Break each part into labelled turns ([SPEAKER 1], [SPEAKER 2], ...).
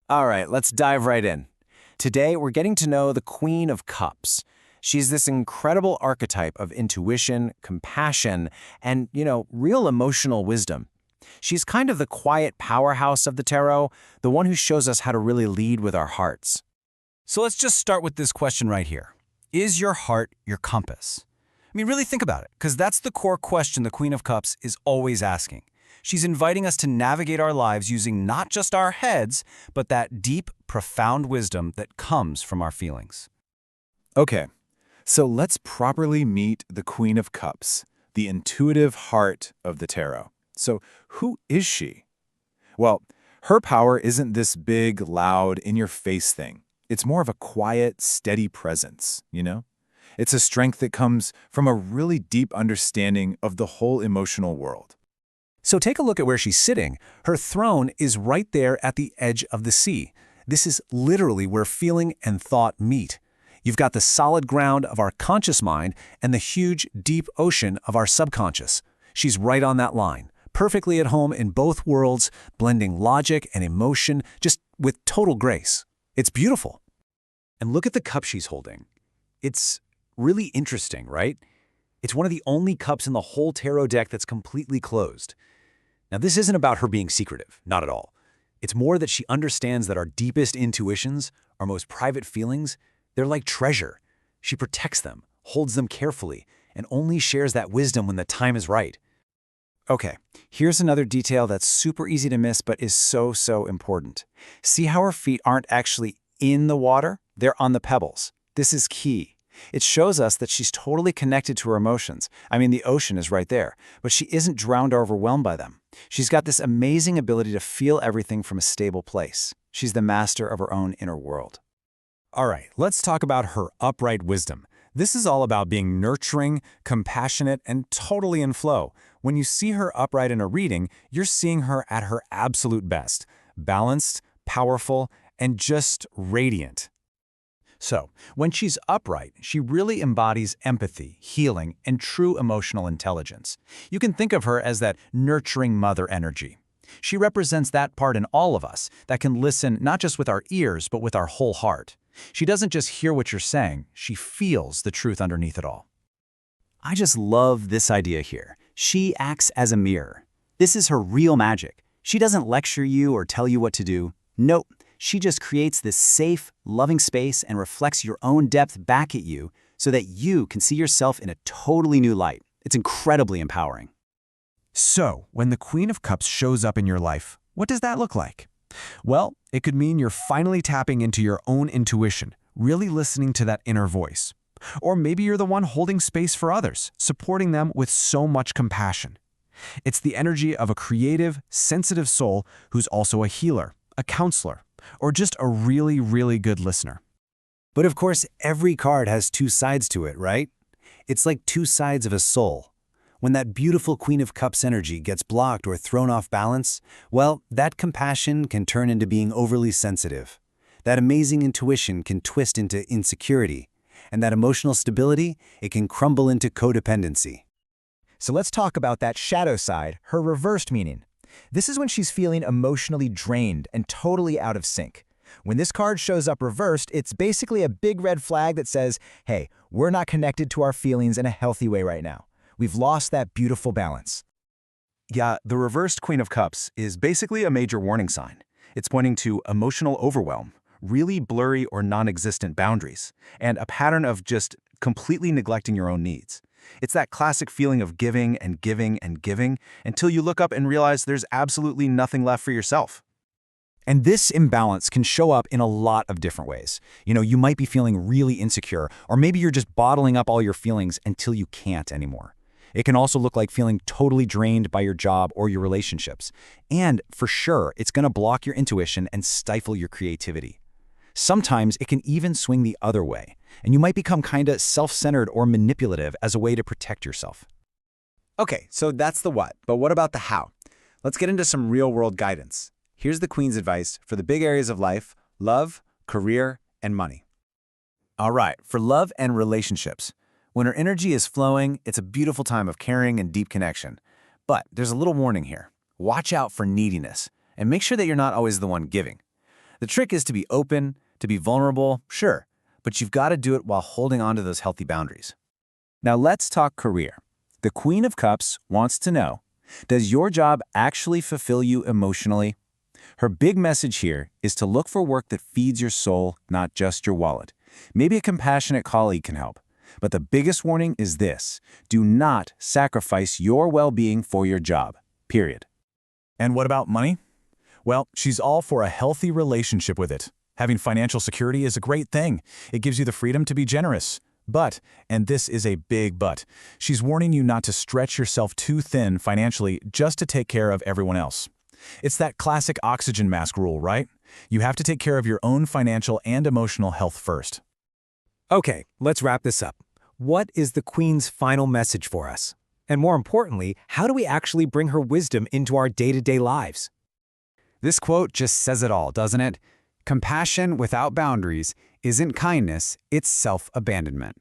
[SPEAKER 1] All right, let's dive right in. Today, we're getting to know the Queen of Cups. She's this incredible archetype of intuition, compassion, and, real emotional wisdom. She's kind of the quiet powerhouse of the tarot, the one who shows us how to really lead with our hearts.
[SPEAKER 2] So let's just start with this question right here. Is your heart your compass? I mean, really think about it, because that's the core question the Queen of Cups is always asking. She's inviting us to navigate our lives using not just our heads, but that deep, profound wisdom that comes from our feelings.
[SPEAKER 3] Okay, so let's properly meet the Queen of Cups, the intuitive heart of the tarot. So who is she? Well, her power isn't this big, loud, in-your-face thing. It's more of a quiet, steady presence. It's a strength that comes from a really deep understanding of the whole emotional world.
[SPEAKER 2] So take a look at where she's sitting. Her throne is right there at the edge of the sea. This is literally where feeling and thought meet. You've got the solid ground of our conscious mind and the huge, deep ocean of our subconscious. She's right on that line, perfectly at home in both worlds, blending logic and emotion just with total grace. It's beautiful. And look at the cup she's holding. It's really interesting, right? It's one of the only cups in the whole tarot deck that's completely closed. Now, this isn't about her being secretive, not at all. It's more that she understands that our deepest intuitions, our most private feelings, they're like treasure. She protects them, holds them carefully, and only shares that wisdom when the time is right.
[SPEAKER 1] Okay, here's another detail that's super easy to miss but is so important. See how her feet aren't actually in the water? They're on the pebbles. This is key. It shows us that she's totally connected to her emotions. I mean, the ocean is right there, but she isn't drowned or overwhelmed by them. She's got this amazing ability to feel everything from a stable place. She's the master of her own inner world.
[SPEAKER 2] All right, let's talk about her upright wisdom. This is all about being nurturing, compassionate, and totally in flow. When you see her upright in a reading, you're seeing her at her absolute best, balanced, powerful, and just radiant. So, when she's upright, she really embodies empathy, healing, and true emotional intelligence. You can think of her as that nurturing mother energy. She represents that part in all of us that can listen not just with our ears, but with our whole heart. She doesn't just hear what you're saying, she feels the truth underneath it all.
[SPEAKER 4] I just love this idea here. She acts as a mirror. This is her real magic. She doesn't lecture you or tell you what to do. Nope. She just creates this safe, loving space and reflects your own depth back at you so that you can see yourself in a totally new light. It's incredibly empowering.
[SPEAKER 2] So, when the Queen of Cups shows up in your life, what does that look like? Well, it could mean you're finally tapping into your own intuition, really listening to that inner voice. Or maybe you're the one holding space for others, supporting them with so much compassion. It's the energy of a creative, sensitive soul who's also a healer, a counselor, or just a really good listener.
[SPEAKER 1] But of course, every card has two sides to it, right? It's like two sides of a soul. When that beautiful Queen of Cups energy gets blocked or thrown off balance, well, that compassion can turn into being overly sensitive. That amazing intuition can twist into insecurity. And that emotional stability, it can crumble into codependency.
[SPEAKER 5] So let's talk about that shadow side, her reversed meaning. This is when she's feeling emotionally drained and totally out of sync. When this card shows up reversed, it's basically a big red flag that says, hey, we're not connected to our feelings in a healthy way right now. We've lost that beautiful balance.
[SPEAKER 3] Yeah, the reversed Queen of Cups is basically a major warning sign. It's pointing to emotional overwhelm, really blurry or non-existent boundaries, and a pattern of just completely neglecting your own needs. It's that classic feeling of giving and giving and giving until you look up and realize there's absolutely nothing left for yourself.
[SPEAKER 4] And this imbalance can show up in a lot of different ways. You might be feeling really insecure, or maybe you're just bottling up all your feelings until you can't anymore. It can also look like feeling totally drained by your job or your relationships. And for sure, it's going to block your intuition and stifle your creativity. Sometimes it can even swing the other way, and you might become kinda self-centered or manipulative as a way to protect yourself.
[SPEAKER 1] Okay, so that's the what, but what about the how? Let's get into some real-world guidance. Here's the Queen's advice for the big areas of life: love, career, and money. All right, for love and relationships. When her energy is flowing, it's a beautiful time of caring and deep connection. But there's a little warning here. Watch out for neediness, and make sure that you're not always the one giving.
[SPEAKER 2] The trick is to be open, to be vulnerable, sure, but you've got to do it while holding on to those healthy boundaries. Now let's talk career. The Queen of Cups wants to know, does your job actually fulfill you emotionally? Her big message here is to look for work that feeds your soul, not just your wallet. Maybe a compassionate colleague can help. But the biggest warning is this: do not sacrifice your well-being for your job, period.
[SPEAKER 3] And what about money? Well, she's all for a healthy relationship with it. Having financial security is a great thing. It gives you the freedom to be generous. But, and this is a big but, she's warning you not to stretch yourself too thin financially just to take care of everyone else. It's that classic oxygen mask rule, right? You have to take care of your own financial and emotional health first.
[SPEAKER 6] Okay, let's wrap this up. What is the Queen's final message for us? And more importantly, how do we actually bring her wisdom into our day-to-day lives?
[SPEAKER 1] This quote just says it all, doesn't it? Compassion without boundaries isn't kindness, it's self-abandonment.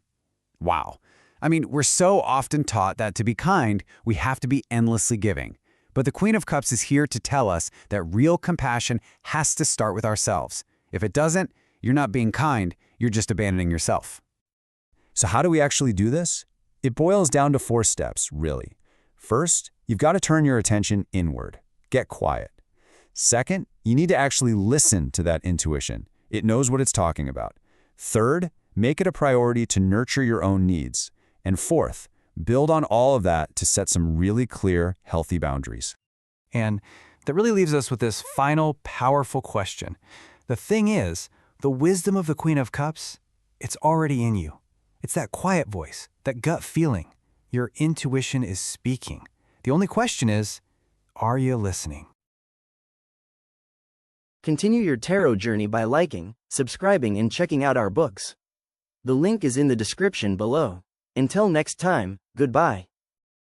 [SPEAKER 1] Wow. I mean, we're so often taught that to be kind, we have to be endlessly giving. But the Queen of Cups is here to tell us that real compassion has to start with ourselves. If it doesn't, you're not being kind, you're just abandoning yourself.
[SPEAKER 2] So how do we actually do this? It boils down to 4 steps, really. First, you've got to turn your attention inward. Get quiet. Second, you need to actually listen to that intuition. It knows what it's talking about. Third, make it a priority to nurture your own needs. And fourth, build on all of that to set some really clear, healthy boundaries.
[SPEAKER 7] And that really leaves us with this final, powerful question. The thing is, the wisdom of the Queen of Cups, it's already in you. It's that quiet voice, that gut feeling. Your intuition is speaking. The only question is, are you listening?
[SPEAKER 8] Continue your tarot journey by liking, subscribing, and checking out our books. The link is in the description below. Until next time, goodbye.